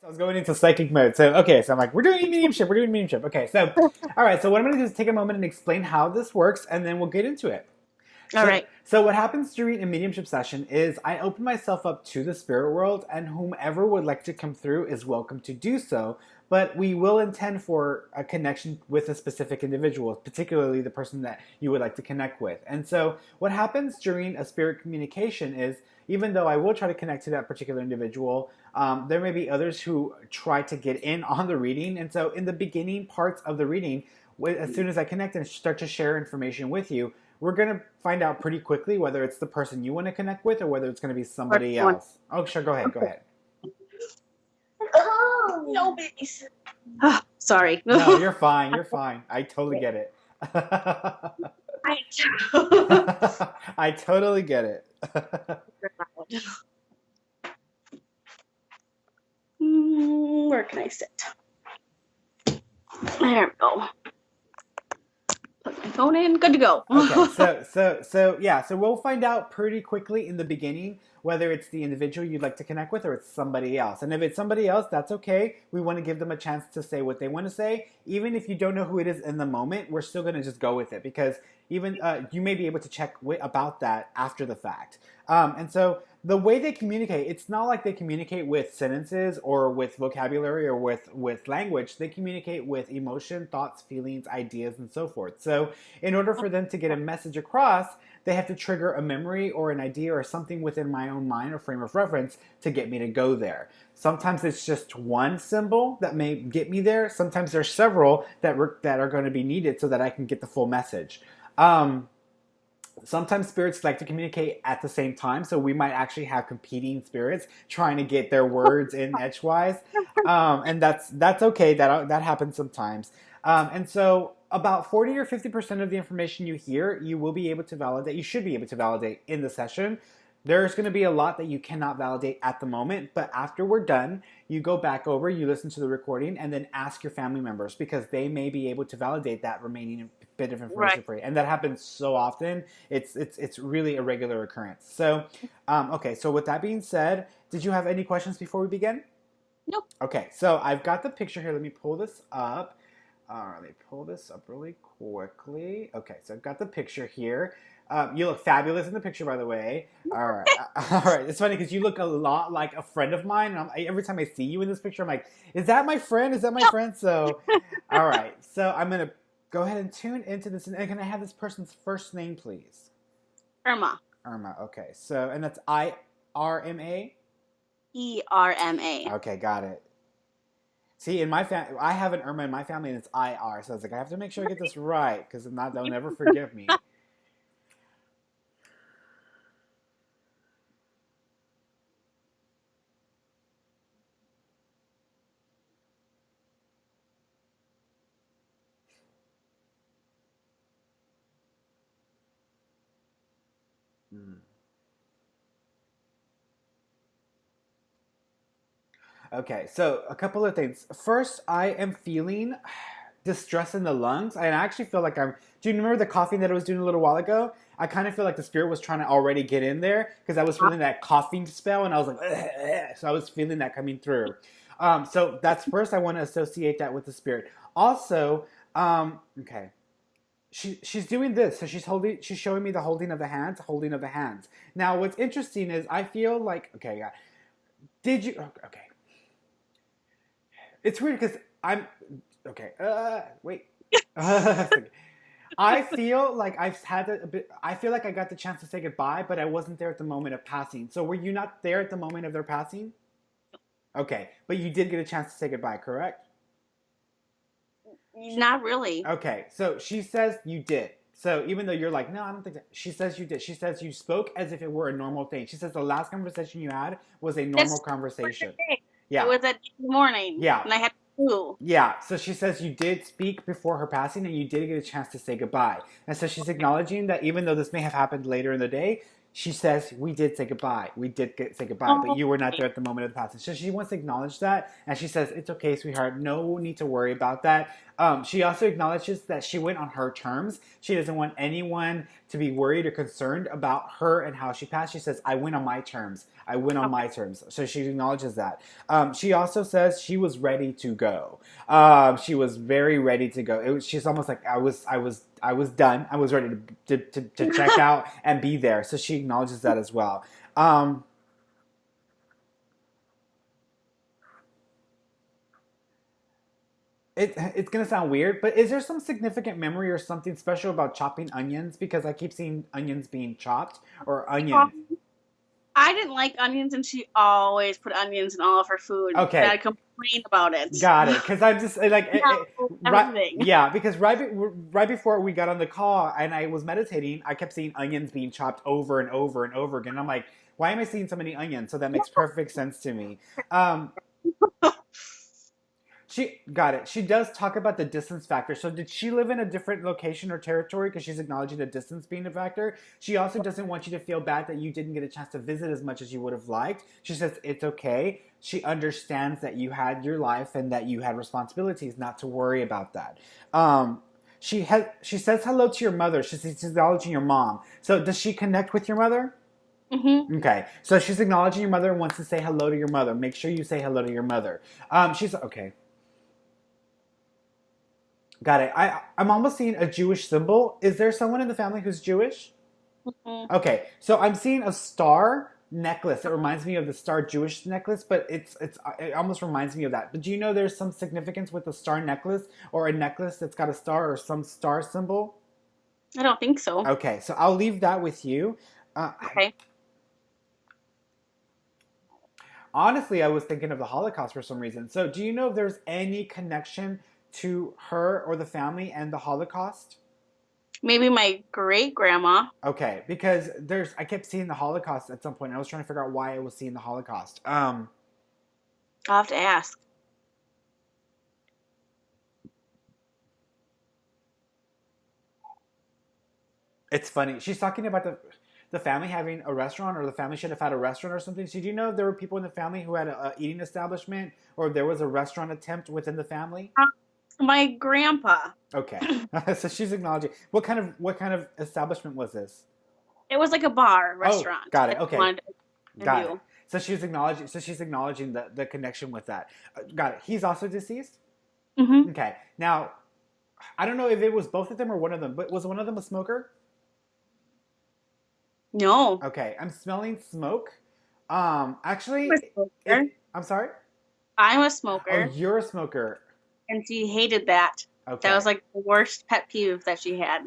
So I was going into psychic mode. So, okay, so I'm like, we're doing mediumship. We're doing mediumship. Okay, so, all right. So what I'm going to do is take a moment and explain how this works, and then we'll get into it. All So, right. so what happens during a mediumship session is I open myself up to the spirit world, and whomever would like to come through is welcome to do so. But we will intend for a connection with a specific individual, particularly the person that you would like to connect with. And so, what happens during a spirit communication is, even though I will try to connect to that particular individual, there may be others who try to get in on the reading. And so, in the beginning parts of the reading, as soon as I connect and start to share information with you, we're going to find out pretty quickly whether it's the person you want to connect with or whether it's going to be somebody else. Oh, sure. Go ahead. Go ahead. Oh, no babies. Oh, sorry. No, you're fine. You're fine. I totally get it. I totally get it. Where can I sit? There we go. Plug my phone in. Good to go. Okay, so we'll find out pretty quickly in the beginning whether it's the individual you'd like to connect with or it's somebody else. And if it's somebody else, that's okay. We want to give them a chance to say what they want to say. Even if you don't know who it is in the moment, we're still going to just go with it because even you may be able to check about that after the fact. And so the way they communicate, it's not like they communicate with sentences or with vocabulary or with language. They communicate with emotion, thoughts, feelings, ideas, and so forth. So in order for them to get a message across, they have to trigger a memory or an idea or something within my own mind or frame of reference to get me to go there. Sometimes it's just one symbol that may get me there. Sometimes there's several that are going to be needed so that I can get the full message. Sometimes spirits like to communicate at the same time, so we might actually have competing spirits trying to get their words in edgewise, and that's okay. That happens sometimes. And so, about 40 or 50% of the information you hear, you will be able to validate. You should be able to validate in the session. There's going to be a lot that you cannot validate at the moment, but after we're done, you go back over, you listen to the recording, and then ask your family members because they may be able to validate that remaining bit of information for you. And that happens so often; it's really a regular occurrence. So, okay. So with that being said, did you have any questions before we begin? Nope. Okay. So I've got the picture here. Let me pull this up. Let me pull this up really quickly. Okay. So I've got the picture here. You look fabulous in the picture, by the way. All right. All right. It's funny because you look a lot like a friend of mine. And every time I see you in this picture, I'm like, is that my friend? Is that my friend? So, all right. So I'm going to go ahead and tune into this. And can I have this person's first name, please? Irma. Irma. Okay. So, and that's I-R-M-A? E-R-M-A. Okay. Got it. See, in my family, I have an Irma in my family and it's I-R. So I was like, I have to make sure I get this right because if not, they'll never forgive me. Okay, so a couple of things. First, I am feeling distress in the lungs. I actually feel like I'm. Do you remember the coughing that I was doing a little while ago? I kind of feel like the spirit was trying to already get in there because I was feeling that coughing spell, and I was like, ugh, ugh. So I was feeling that coming through. So that's first. I want to associate that with the spirit. Also, okay, she's doing this. So She's showing me the holding of the hands, holding of the hands. Now, what's interesting is I feel like okay, yeah. Did you okay? It's weird because I'm okay. Wait. I feel like I've had a bit. I feel like I got the chance to say goodbye, but I wasn't there at the moment of passing. So were you not there at the moment of their passing? Okay, but you did get a chance to say goodbye, correct? Not really. Okay, so she says you did. So even though you're like, no, I don't think that. She says you did. She says you spoke as if it were a normal thing. She says the last conversation you had was a normal conversation. Yeah. It was at the morning. Yeah. And I had to. Yeah. So she says you did speak before her passing and you did get a chance to say goodbye. And so she's acknowledging that even though this may have happened later in the day, She says, we did say goodbye. We did say goodbye, but Oh, you were not okay. there at the moment of the passing. So she wants to acknowledge that. And she says, it's okay, sweetheart. No need to worry about that. She also acknowledges that she went on her terms. She doesn't want anyone to be worried or concerned about her and how she passed. She says, I went on my terms. I went on my Okay. terms. So she acknowledges that. She also says she was ready to go. She was very ready to go. She's almost like I was done. I was ready to check out and be there. So she acknowledges that as well. Um, it's gonna sound weird, but is there some significant memory or something special about chopping onions? Because I keep seeing onions being chopped or onion. I didn't like onions, and she always put onions in all of her food, and Okay, I'd complain about it. got it. Because I'm just like No, right. everything. Yeah, because right before we got on the call and I was meditating, I kept seeing onions being chopped over and over and over again. I'm like, why am I seeing so many onions? So that makes perfect sense to me. Um, She got it. She does talk about the distance factor. So did she live in a different location or territory because she's acknowledging the distance being a factor? She also doesn't want you to feel bad that you didn't get a chance to visit as much as you would have liked. She says it's okay. She understands that you had your life and that you had responsibilities, not to worry about that. She says hello to your mother. She's acknowledging your mom. So does she connect with your mother? Hmm. Okay, so she's acknowledging your mother and wants to say hello to your mother. Make sure you say hello to your mother. She's okay. Got it. I'm almost seeing a Jewish symbol. Is there someone in the family who's Jewish? Hmm. Okay, so I'm seeing a star necklace. It reminds me of the star Jewish necklace, but it almost reminds me of that. But do you know there's some significance with a star necklace or a necklace that's got a star or some star symbol? I don't think so. Okay, so I'll leave that with you. Uh, Okay. Honestly, I was thinking of the Holocaust for some reason. So do you know if there's any connection to her or the family and the Holocaust? Maybe my great grandma. Okay, because I kept seeing the Holocaust at some point. And I was trying to figure out why I was seeing the Holocaust. I'll have to ask. It's funny. She's talking about the family having a restaurant, or the family should have had a restaurant or something. So do you know if there were people in the family who had a eating establishment, or if there was a restaurant attempt within the family? Uh, My grandpa. Okay, so she's acknowledging. What kind of establishment was this? It was like a bar, Oh, restaurant got it. that he Okay, wanted to got it. do. So she's acknowledging. So she's acknowledging the connection with that. Got it. He's also deceased. Hmm. Okay. Now, I don't know if it was both of them or one of them, but was one of them a smoker? No. Okay, I'm smelling smoke. I'm a Actually, smoker. I'm sorry. I'm a Oh, smoker, you're a smoker. and she hated that. That was Okay. like the worst pet peeve that she had.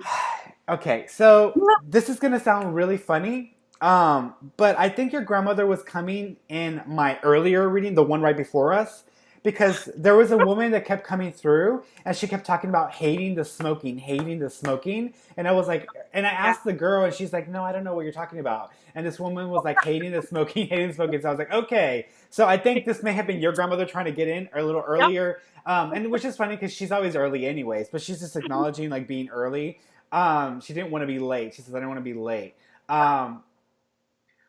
Okay, so this is gonna sound really funny, but I think your grandmother was coming in my earlier reading, the one right before us, because there was a woman that kept coming through, and she kept talking about hating the smoking, and I was like, and I Yeah. asked the girl, and she's like, no, I don't know what you're talking about, and this woman was like hating the smoking, hating the smoking, so I was like, okay, so I think this may have been your grandmother trying to get in a little Yep. earlier, and which is funny because she's always early anyways, but she's just acknowledging like being early. She didn't want to be late. She says, I didn't want to be late. Um,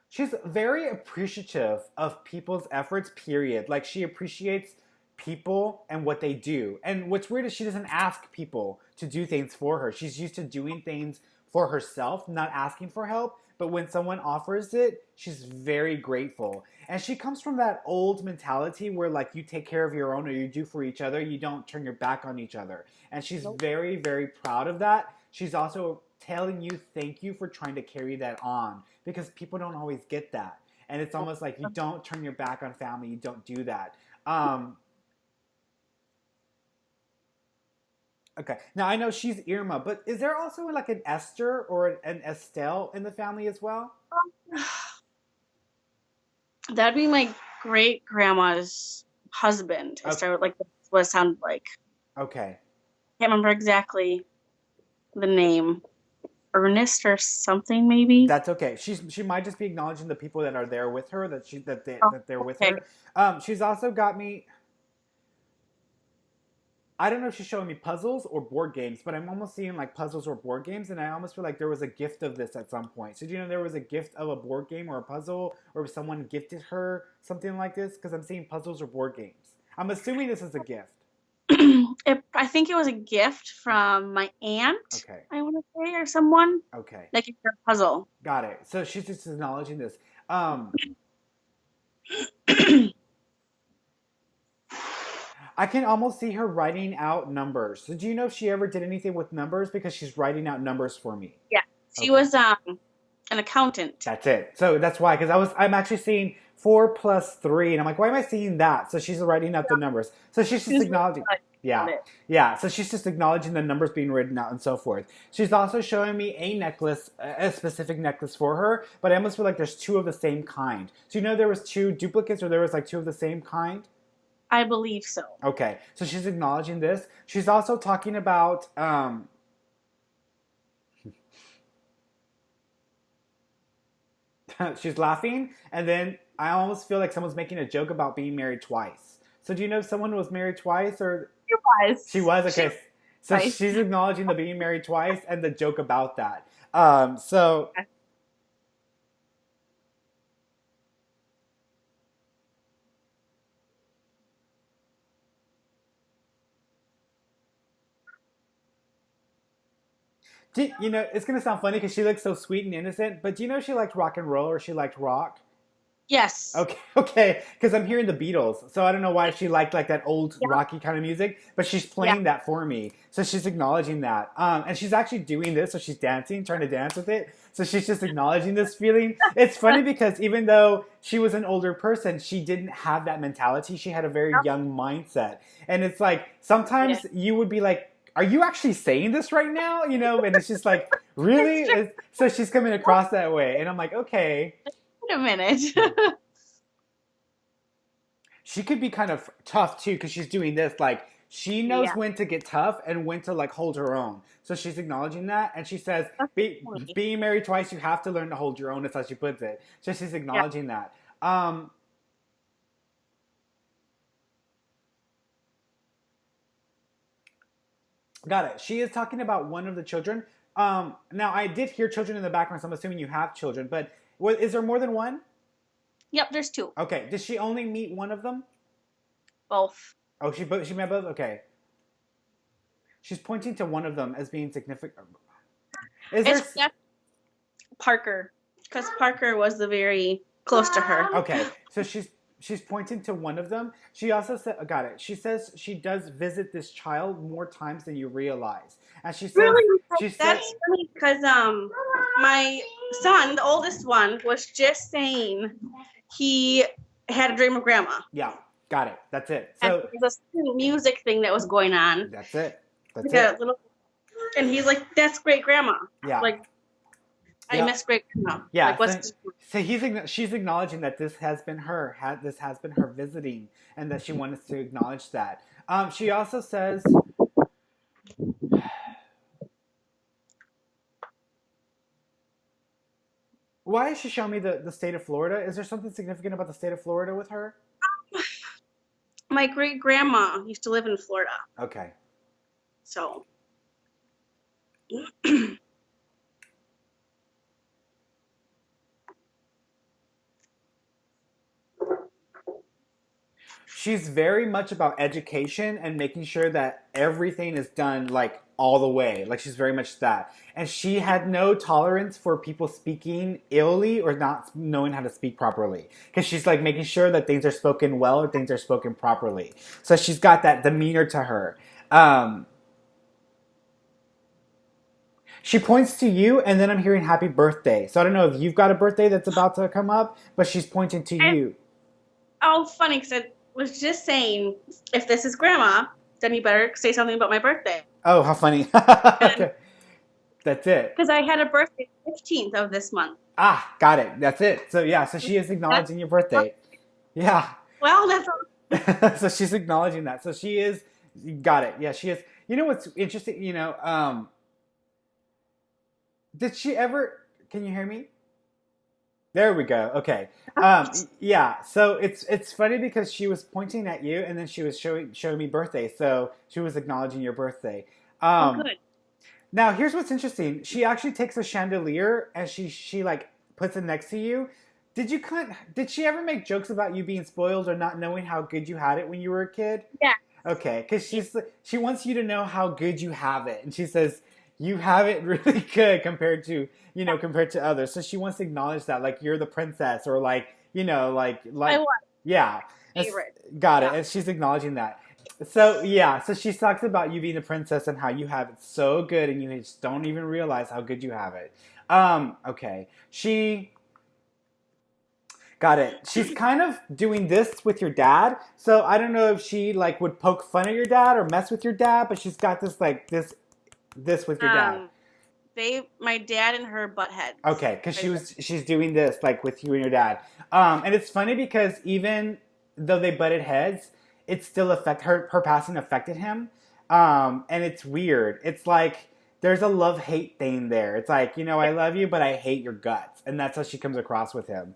she's very appreciative of people's efforts, period. Like, she appreciates people and what they do. And what's weird is she doesn't ask people to do things for her. She's used to doing things for herself, not asking for help. But when someone offers it, she's very grateful. And she comes from that old mentality where, like, you take care of your own or you do for each other, you don't turn your back on each other. And she's Nope. very, very proud of that. She's also telling you thank you for trying to carry that on because people don't always get that. And it's almost like you don't turn your back on family, you don't do that. Um, okay, now I know she's Irma, but is there also like an Esther or an Estelle in the family as well? That'd be my great grandma's husband. It Okay. started like what it sounded like. Okay. Can't remember exactly the name. Ernest or something, maybe. That's okay. She might just be acknowledging the people that are there with her, Oh, that they're with okay. her. She's also got me. I don't know if she's showing me puzzles or board games, but I'm almost seeing like puzzles or board games, and I almost feel like there was a gift of this at some point. So do you know there was a gift of a board game or a puzzle, or someone gifted her something like this? Because I'm seeing puzzles or board games. I'm assuming this is a gift. I think it was a gift from my aunt, Okay. I want to say, or someone. Okay. Like it's a puzzle. Got it. So she's just acknowledging this. I can almost see her writing out numbers. So do you know if she ever did anything with numbers? Because she's writing out numbers for me. Yeah. She Okay. was an accountant. That's it. So that's why, because I'm actually seeing 4 + 3, and I'm like, why am I seeing that? So she's writing out the numbers. So she's just acknowledging. Yeah, yeah. So she's just acknowledging the numbers being written out and so forth. She's also showing me a necklace, a specific necklace for her, but I almost feel like there's two of the same kind. So you know there was two duplicates, or there was like two of the same kind. I believe so. Okay, so she's acknowledging this. She's also talking about. She's laughing, and then I almost feel like someone's making a joke about being married twice. So do you know if someone was married twice, or She was. she was? Okay, so Right. she's acknowledging the being married twice and the joke about that. So you know it's gonna sound funny because she looks so sweet and innocent, but do you know she liked rock and roll, or she liked rock? Yes. Okay, okay, because I'm hearing the Beatles, so I don't know why she liked like that old Yeah. rocky kind of music, but she's playing that for me, so she's acknowledging that, and she's actually doing this, so she's dancing, trying to dance with it, so she's just acknowledging this feeling. It's funny because even though she was an older person, she didn't have that mentality. She had a very young mindset, and it's like sometimes you would be like, "Are you actually saying this right now?" You know, and it's just like, really. So she's coming across that way, and I'm like, okay. Wait a minute. She could be kind of tough too because she's doing this. Like she knows Yeah. when to get tough and when to like hold her own. So she's acknowledging that, and she says, "Being married twice, you have to learn to hold your own." That's how she puts it. So she's acknowledging that. Got it. She is talking about one of the children. Now I did hear children in the background, so I'm assuming you have children. But is there more than one? Yep, there's two. Okay. Did she only meet one of them? Both. Oh, she met both. Okay. She's pointing to one of them as being significant. It's Parker, because Parker was the very close to her. Okay, so she's pointing to one of them. She also said, got it. She says she does visit this child more times than you realize, and she says, Really? she said, That's funny because my son, the oldest one, was just saying he had a dream of grandma. yeah, got it. That's it. And So there was a music thing that was going on. that's it. That's Like it. a little, and he's like, "That's great grandma." Yeah. Like, I Yeah. miss great grandma. Yeah. Like, what's So she's acknowledging that this has been her. This has been her visiting, and that she wanted to acknowledge that. She also says. Why is she showing me the state of Florida? Is there something significant about the state of Florida with her? my great grandma used to live in Florida, Okay. so. She's very much about education and making sure that everything is done like all the way. Like she's very much that. And she had no tolerance for people speaking illy or not knowing how to speak properly. Because she's like making sure that things are spoken well or things are spoken properly. So she's got that demeanor to her. She points to you, and then I'm hearing happy birthday. So I don't know if you've got a birthday that's about to come up, but she's pointing to you. Oh, funny, because I was just saying, if this is grandma, then you better say something about my birthday. Oh, how funny. Okay. That's it. Because I had a birthday 15th of this month. Ah, got it. That's it. So yeah, so she is acknowledging your birthday. Yeah. Well, that's all. So she's acknowledging that. So she is, got it. Yeah, she is. You know what's interesting? You know, did she ever, can you hear me? There we go. Okay. Yeah. So it's funny because she was pointing at you, and then she was showing me birthday. So she was acknowledging your birthday. Oh, Um, good. Now here's what's interesting. She actually takes a chandelier and she like puts it next to you. Did she ever make jokes about you being spoiled or not knowing how good you had it when you were a kid? Yeah. Okay, because she wants you to know how good you have it, and she says you have it really good compared to compared to others. So she wants to acknowledge that, like you're the princess, or like I like was yeah, favorite. got it. Yeah. And she's acknowledging that. So yeah, so she talks about you being a princess and how you have it so good, and you just don't even realize how good you have it. Okay, she got it. She's kind of doing this with your dad. So I don't know if she like would poke fun at your dad or mess with your dad, but she's got this like this with your dad. Um, my dad and her butt heads. Okay, because she's doing this like with you and your dad. And it's funny because even though they butted heads, it still her passing affected him. And it's weird. It's like there's a love hate thing there. It's like I love you, but I hate your guts, and that's how she comes across with him.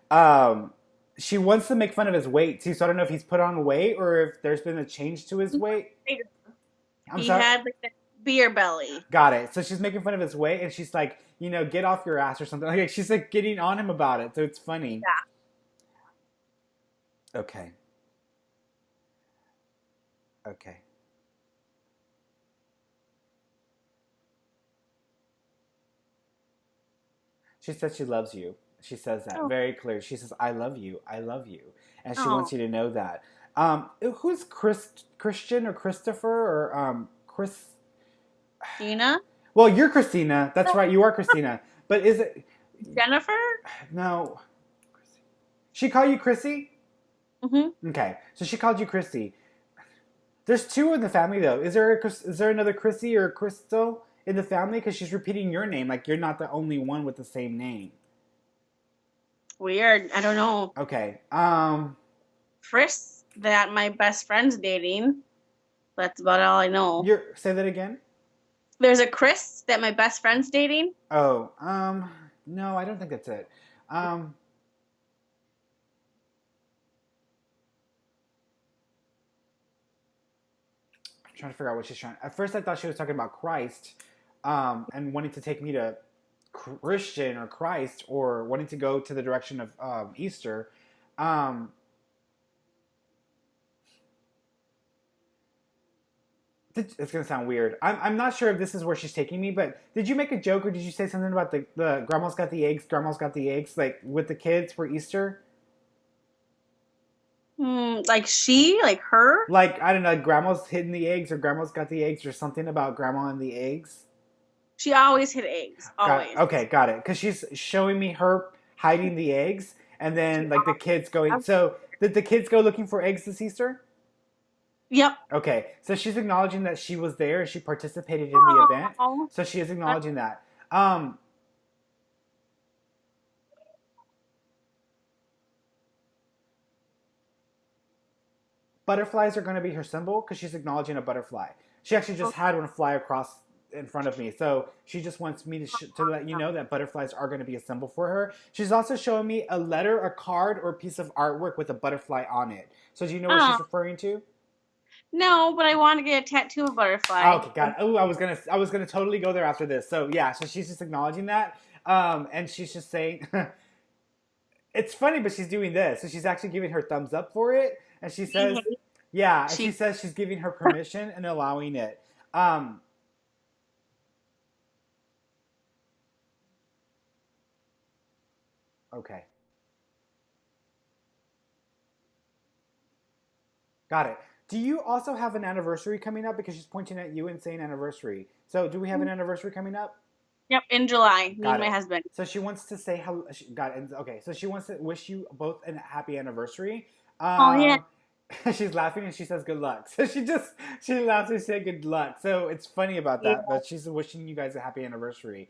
Um, she wants to make fun of his weight too, so I don't know if he's put on weight or if there's been a change to his weight. I'm He sorry. had like that beer belly. Got it. So she's making fun of his weight, and she's like, get off your ass or something. Like she's like getting on him about it. So it's funny. Yeah. Okay. Okay. She says she loves you. She says that Oh. very clear. She says, "I love you. I love you," and she Oh. wants you to know that. Who's Christian or Christopher or Chris? Gina? Well, you're Christina. That's right. You are Christina. But is it Jennifer? no? She called you Chrissy? Mm-hmm. Okay, so she called you Chrissy. There's two in the family though. Is there another Chrissy or Crystal in the family? Because she's repeating your name. Like you're not the only one with the same name. Weird. I don't know. Okay. Chris, that my best friend's dating. That's about all I know. Say that again. There's a Chris that my best friend's dating. Oh, no, I don't think that's it. Trying to figure out what she's trying. At first, I thought she was talking about Christ, and wanting to take me to Christian or Christ, or wanting to go to the direction of Easter. It's gonna sound weird. I'm not sure if this is where she's taking me, but did you make a joke or did you say something about the grandma's got the eggs? Grandma's got the eggs, like with the kids for Easter. Like she, like her. Like I don't know, grandma's hidden the eggs or grandma's got the eggs or something about grandma and the eggs. She always hid eggs. Always. Okay, got it. Because she's showing me her hiding the eggs, and then like the kids going. So did the kids go looking for eggs this Easter? Yep. Okay, so she's acknowledging that she was there. She participated in the event, so she is acknowledging that. Butterflies are going to be her symbol because she's acknowledging a butterfly. She actually just had one fly across in front of me, so she just wants me to let you know that butterflies are going to be a symbol for her. She's also showing me a letter, a card, or a piece of artwork with a butterfly on it. So do you know what she's referring to? No, but I want to get a tattoo of butterfly. Oh, okay, got it. Oh, I was gonna totally go there after this. So yeah, so she's just acknowledging that, and she's just saying, it's funny, but she's doing this, so she's actually giving her thumbs up for it, and she says, yeah, and she says she's giving her permission and allowing it. Okay, got it. Do you also have an anniversary coming up? Because she's pointing at you and saying anniversary. So do we have an anniversary coming up? Yep, in July. Me and my husband. So she wants to say hello. Got it. Okay, so she wants to wish you both a happy anniversary. Oh yeah. She's laughing and she says good luck. So she laughs and says good luck. So it's funny about that, but she's wishing you guys a happy anniversary.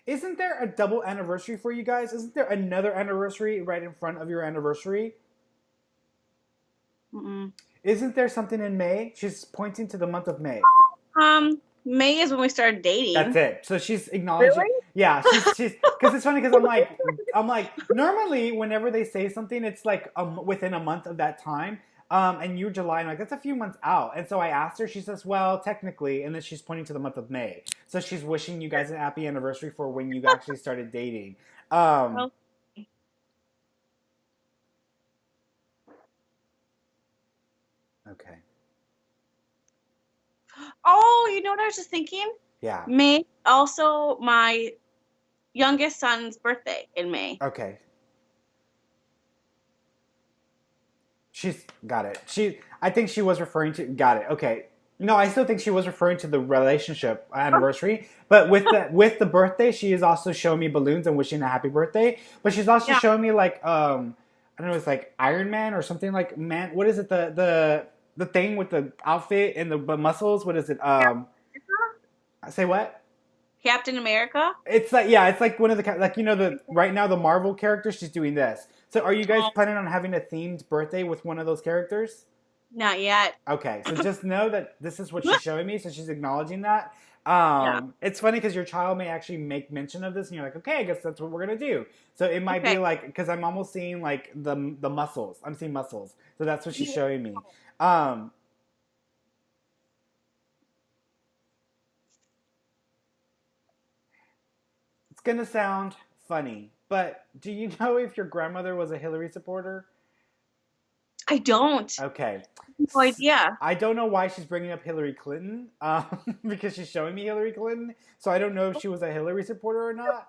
Isn't there a double anniversary for you guys? Isn't there another anniversary right in front of your anniversary? Mm-mm. Isn't there something in May? She's pointing to the month of May. May is when we started dating. That's it. So she's acknowledging. Really? Yeah, she's because it's funny because I'm like normally whenever they say something, it's like within a month of that time. And you're July, and I'm like that's a few months out. And so I asked her. She says, "Well, technically," and then she's pointing to the month of May. So she's wishing you guys a happy anniversary for when you actually started dating. Well, Okay. oh, you know what I was just thinking? Yeah. May also my youngest son's birthday in May. Okay. She's got it. I think she was referring to. Got it. Okay. No, I still think she was referring to the relationship anniversary. But with the birthday, she is also showing me balloons and wishing a happy birthday. But she's also showing me like I don't know, it's like Iron Man or something like man. What is it? The thing with the outfit and the muscles. What is it? Say what? Captain America. It's like it's like one of the like the right now the Marvel characters. She's doing this. So are you guys planning on having a themed birthday with one of those characters? Not yet. Okay, so just know that this is what she's showing me. So she's acknowledging that. It's funny because your child may actually make mention of this, and you're like, okay, I guess that's what we're gonna do. So it might be like because I'm almost seeing like the muscles. I'm seeing muscles. So that's what she's showing me. It's gonna sound funny, but do you know if your grandmother was a Hillary supporter? I don't. Okay. No idea. I don't know why she's bringing up Hillary Clinton because she's showing me Hillary Clinton. So I don't know if she was a Hillary supporter or not.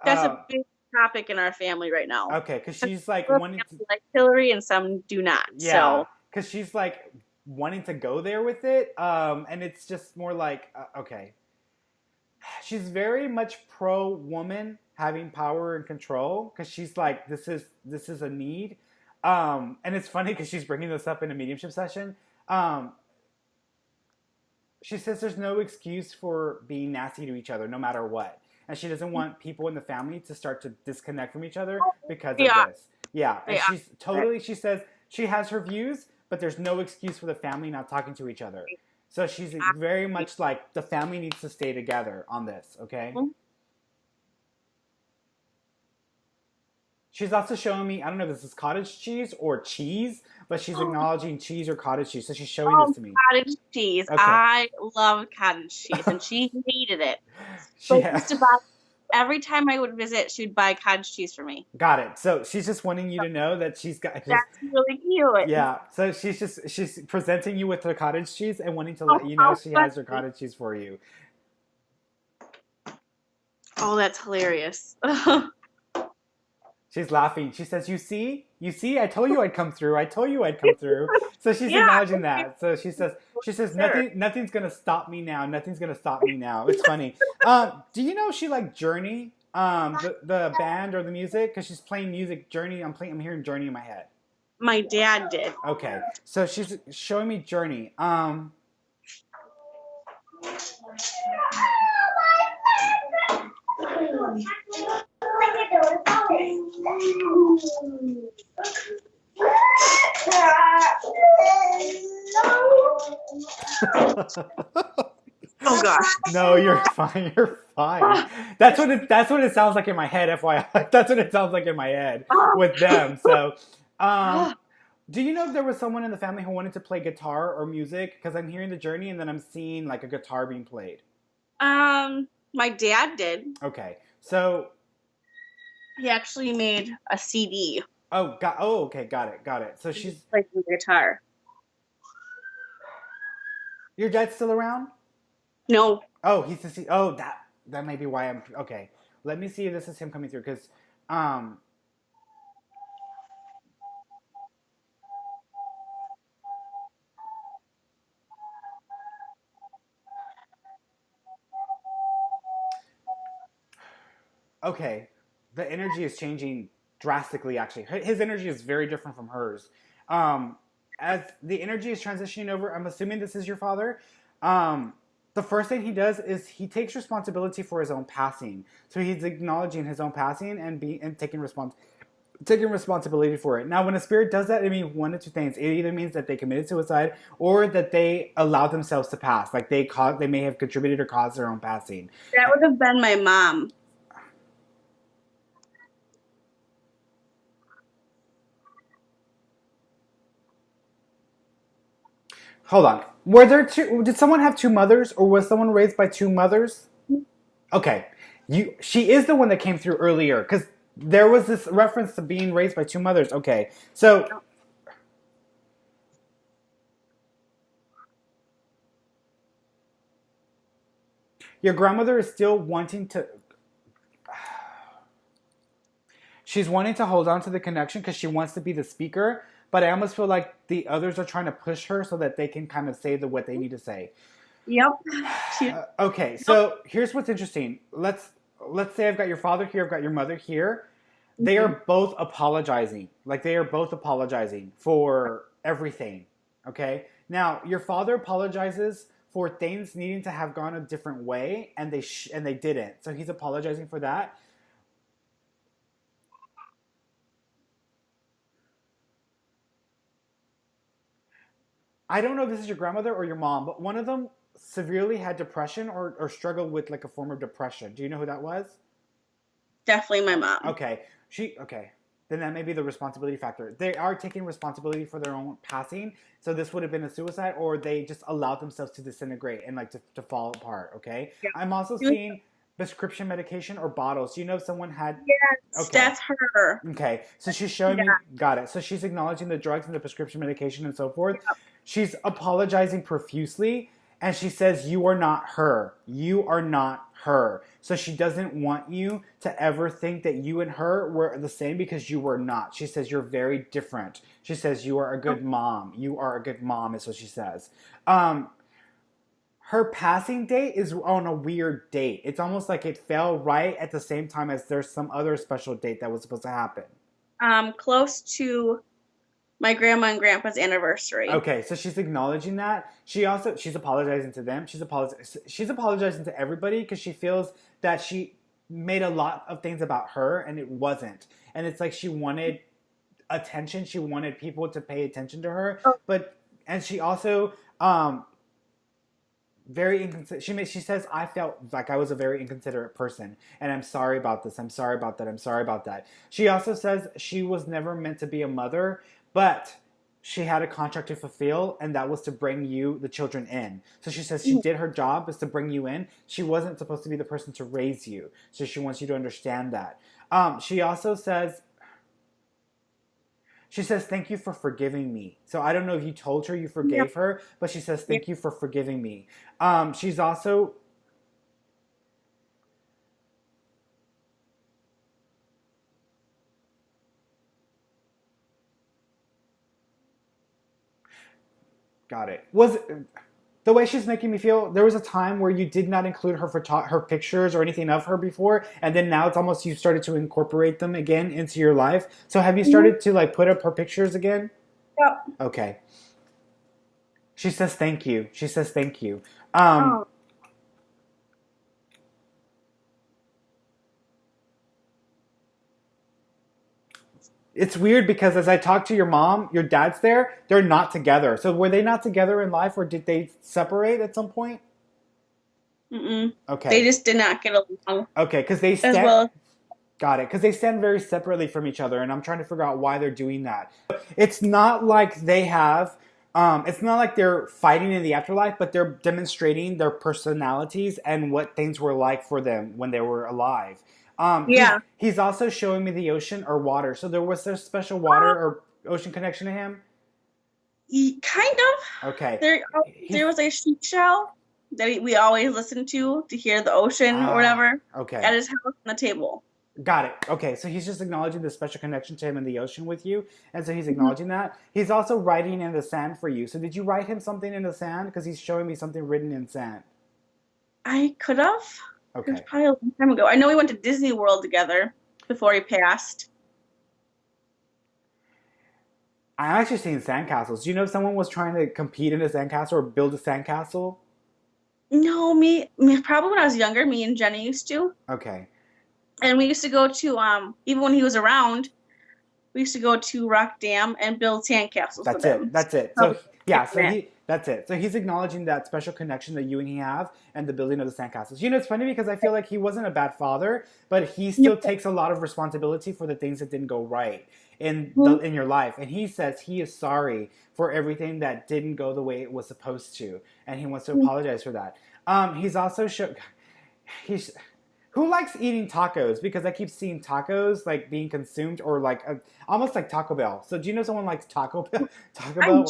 That's a big topic in our family right now. Okay, because she's like wanting to like Hillary and some do not. Yeah, because she's like wanting to go there with it, and it's just more like okay. She's very much pro woman having power and control because she's like this is a need. And it's funny because she's bringing this up in a mediumship session. She says there's no excuse for being nasty to each other, no matter what. And she doesn't want people in the family to start to disconnect from each other because of this. Yeah. And she says she has her views, but there's no excuse for the family not talking to each other. So she's very much like the family needs to stay together on this, okay? Mm-hmm. She's also showing me, I don't know if this is cottage cheese or cheese, but she's acknowledging cheese or cottage cheese. So she's showing this to me. Cottage cheese. Okay. I love cottage cheese, and she hated it. So just about every time I would visit, she would buy cottage cheese for me. Got it. So she's just wanting you to know that she's got. That's really cute. Yeah. So she's presenting you with her cottage cheese and wanting to let you know she has her cottage cheese for you. Oh, that's hilarious. She's laughing. She says, "You see, I told you I'd come through. I told you I'd come through." So she's acknowledging that. So she says, nothing's gonna stop me now. Nothing's gonna stop me now. It's funny. Do you know she like Journey, the band or the music? Because she's playing music. Journey. I'm hearing Journey in my head. My dad did. Okay, so she's showing me Journey. Oh gosh. No, you're fine. You're fine. That's what it sounds like in my head. FYI, that's what it sounds like in my head with them. So, do you know if there was someone in the family who wanted to play guitar or music? Because I'm hearing the Journey, and then I'm seeing like a guitar being played. My dad did. Okay, so he actually made a CD. Okay, got it. So she's playing the guitar. Your dad's still around? No. Oh, he's the oh, that may be why I'm okay. Let me see if this is him coming through because okay, the energy is changing drastically. Actually, his energy is very different from hers. As the energy is transitioning over, I'm assuming this is your father. The first thing he does is he takes responsibility for his own passing. So he's acknowledging his own passing and taking taking responsibility for it. Now, when a spirit does that, it means one of two things. It either means that they committed suicide or that they allowed themselves to pass. Like they may have contributed or caused their own passing. That would have been my mom. Hold on. Were there two? Did someone have two mothers, or was someone raised by two mothers? Okay, She is the one that came through earlier because there was this reference to being raised by two mothers. Okay, so your grandmother is still wanting to. She's wanting to hold on to the connection because she wants to be the speaker, but I almost feel like the others are trying to push her so that they can kind of say what they need to say. Yep. Okay, so here's what's interesting. Let's say I've got your father here, I've got your mother here. They are both apologizing. Like they are both apologizing for everything. Okay? Now, your father apologizes for things needing to have gone a different way and they didn't. So he's apologizing for that. I don't know if this is your grandmother or your mom, but one of them severely had depression or struggled with like a form of depression. Do you know who that was? Definitely my mom. Okay. Then that may be the responsibility factor. They are taking responsibility for their own passing. So this would have been a suicide, or they just allowed themselves to disintegrate and like to fall apart. Okay. Yeah. I'm also seeing prescription medication or bottles. Do you know if someone had? Yes, okay. That's her. Okay. So she's showing me, got it. So she's acknowledging the drugs and the prescription medication and so forth. Yep. She's apologizing profusely. And she says, you are not her. You are not her. So she doesn't want you to ever think that you and her were the same because you were not. She says, you're very different. She says, you are a good mom. You are a good mom is what she says. Her passing date is on a weird date. It's almost like it fell right at the same time as there's some other special date that was supposed to happen. Close to my grandma and grandpa's anniversary. Okay, so she's acknowledging that. She's apologizing to them. She's apologizing to everybody because she feels that she made a lot of things about her and it wasn't. And it's like she wanted attention. She wanted people to pay attention to her. Oh. And she also very inconsiderate. She says, I felt like I was a very inconsiderate person and I'm sorry about this. I'm sorry about that. I'm sorry about that. She also says she was never meant to be a mother, but she had a contract to fulfill, and that was to bring you, the children, in. So she says she did her job, is to bring you in. She wasn't supposed to be the person to raise you. So she wants you to understand that. She also says, thank you for forgiving me. So I don't know if you told her you forgave her, but she says, thank you for forgiving me. She's also... Got it. The way she's making me feel, there was a time where you did not include her pictures or anything of her before, and then now it's almost you started to incorporate them again into your life. So have you started to like put up her pictures again? Yep. Okay. She says thank you. She says thank you. It's weird because as I talk to your mom, your dad's there, they're not together. So were they not together in life or did they separate at some point? Mm-mm. Okay. They just did not get along. Okay, because they stand... Got it. Because they stand very separately from each other and I'm trying to figure out why they're doing that. It's not like they have... it's not like they're fighting in the afterlife, but they're demonstrating their personalities and what things were like for them when they were alive. He's also showing me the ocean or water. So there was a special water or ocean connection to him? Kind of. Okay. There was a seashell that we always listened to hear the ocean or whatever. Okay. At his house on the table. Got it. Okay, so he's just acknowledging the special connection to him in the ocean with you. And so he's acknowledging that. He's also writing in the sand for you. So did you write him something in the sand? Because he's showing me something written in sand. I could have. Okay. It was probably a long time ago. I know we went to Disney World together before he passed. I'm actually seeing sandcastles. Do you know if someone was trying to compete in a sandcastle or build a sandcastle? No, me probably when I was younger, me and Jenny used to. Okay. And we used to go to, even when he was around, we used to go to Rock Dam and build sandcastles with That's it. him. That's it. So yeah, that's it. So he's acknowledging that special connection that you and he have and the building of the sandcastles. You know, it's funny because I feel like he wasn't a bad father, but he still takes a lot of responsibility for the things that didn't go right in your life. And he says he is sorry for everything that didn't go the way it was supposed to, and he wants to apologize for that. He's also he's who likes eating tacos? Because I keep seeing tacos like being consumed, or like almost like Taco Bell. So do you know someone likes Taco Bell? Taco Bell?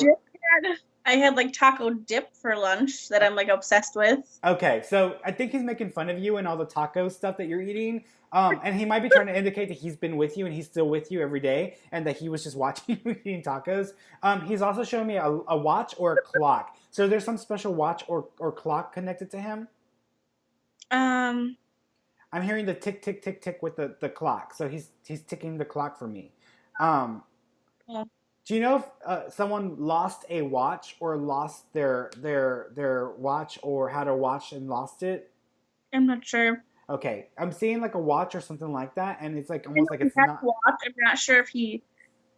I had like taco dip for lunch that I'm like obsessed with. Okay, so I think he's making fun of you and all the taco stuff that you're eating. And he might be trying to indicate that he's been with you and he's still with you every day, and that he was just watching you eating tacos. He's also showing me a watch or a clock. So there's some special watch or clock connected to him? I'm hearing the tick, tick, tick, tick with the clock. So he's ticking the clock for me. Do you know if someone lost a watch or lost their watch, or had a watch and lost it? I'm not sure. Okay, I'm seeing like a watch or something like that, and it's like almost like it's not. Watch. I'm not sure if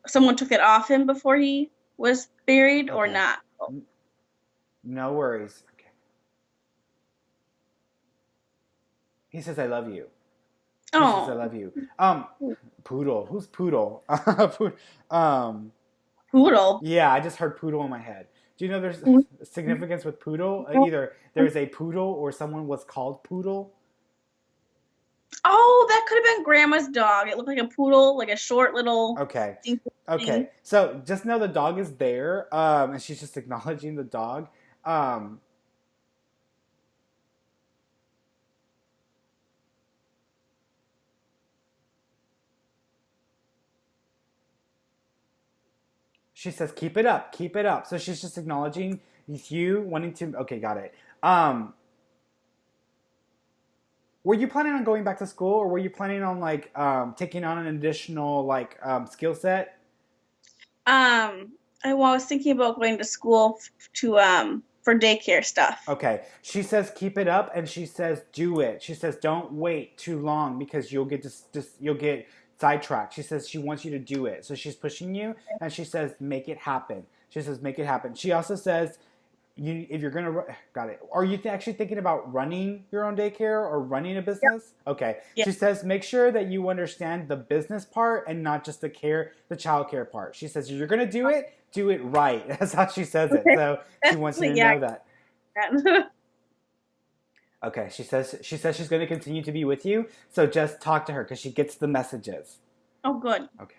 someone took it off him before he was buried or not. No worries. He says, "I love you." He says, "I love you." Poodle. Who's Poodle? Poodle. Yeah, I just heard Poodle in my head. Do you know there's significance with Poodle? Either there's a Poodle or someone was called Poodle. Oh, that could have been Grandma's dog. It looked like a poodle, like a short little. Okay. Okay. So just know the dog is there, and she's just acknowledging the dog. She says, "Keep it up, keep it up." So she's just acknowledging you wanting to. Okay, got it. Were you planning on going back to school, or were you planning on like taking on an additional like skill set? I was thinking about going to school for daycare stuff. Okay. She says, "Keep it up," and she says, "Do it." She says, "Don't wait too long because you'll get you'll get sidetracked." She says she wants you to do it. So she's pushing you, and she says, "Make it happen." She says, "Make it happen." She also says, if you're gonna, got it. Are you actually thinking about running your own daycare or running a business? Yep. Okay. Yep. She says, make sure that you understand the business part and not just the child care part. She says, if you're gonna do it right. That's how she says it. So she wants you to know that. Okay. She says she's going to continue to be with you. So just talk to her because she gets the messages. Oh, good. Okay.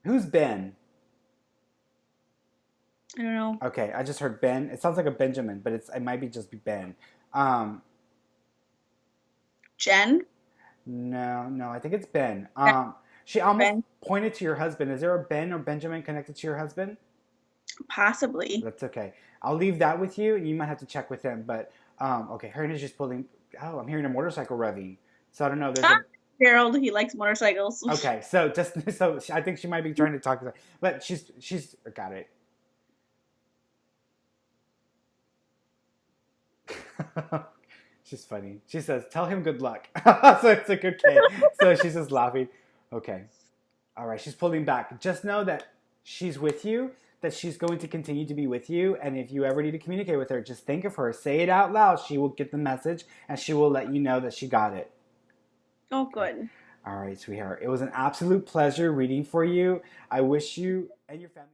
Who's Ben? I don't know. Okay, I just heard Ben. It sounds like a Benjamin, but it might be just be Ben. Jen? No, I think it's Ben. She almost pointed to your husband. Is there a Ben or Benjamin connected to your husband? Possibly. That's okay. I'll leave that with you. You might have to check with him. But okay, Ferny's just pulling. Oh, I'm hearing a motorcycle revving. So I don't know. There's Gerald, he likes motorcycles. Okay, so I think she might be trying to talk to her, but she's got it. She's funny. She says, "Tell him good luck." So it's like, okay. So she's just laughing. Okay. All right. She's pulling back. Just know that she's with you, that she's going to continue to be with you. And if you ever need to communicate with her, just think of her. Say it out loud. She will get the message and she will let you know that she got it. Oh, good. All right, sweetheart. It was an absolute pleasure reading for you. I wish you and your family...